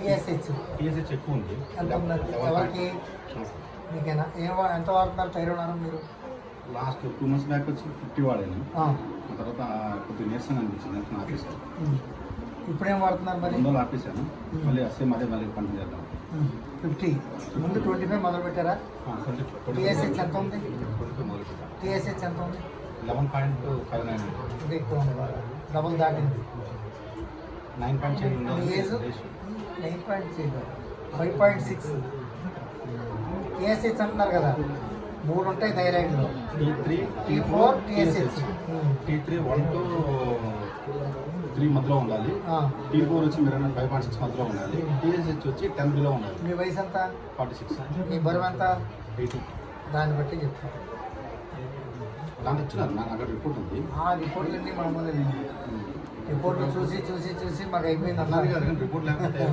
TSH ఎక్కువ ఉంది. ఎంత ఉన్నది ఎవరికి మీకేనా ఎంత వాడుతున్నారు థైరాయిడ్ మీరు? లాస్ట్ 2 months బ్యాక్ వచ్చి 50 వాడాను. ఆ తర్వాత కొద్దిగా నీరసంగా అనిపించింది అంటే ఆపేసాను. ఇప్పుడేం వాడుతున్నారు మరి? 2 ఆపేసాను. మళ్ళీ సేమ్ అదే మళ్ళీ కంటిన్యూ చేద్దాం. 50 ముందు 25 మొదలు పెట్టారా? టీఎస్హెచ్ ఎంత ఉంది? టీఎస్హెచ్ ఎంత ఉంది? 11.59. ఇది ఎక్కువ ఉంది, డబుల్ దాటింది. 9.7 ఏజ్ 5.6. టీఎస్హెచ్ అంటున్నారు కదా, 3 ఉంటాయి థైరాయిడ్లో. T3 T4 TSH. T3 1 to 3 మధ్యలో ఉండాలి. T4 వచ్చి మీరు 5.6 మధ్యలో ఉండాలి. టీఎస్హెచ్ వచ్చి 10 బిలో ఉండాలి. మీ వయసు ఎంత? 46. మీ బరువు ఎంత? 80. దాన్ని బట్టి చెప్తాను. దాంట్లో ఇచ్చినారు నాకు అక్కడ రిపోర్ట్ ఉంది. ఆ రిపోర్ట్లన్నీ మామూలు రిపోర్ట్లు చూసి మాకు అయిపోయింది అన్నారు కదా రిపోర్ట్ లేకపోతే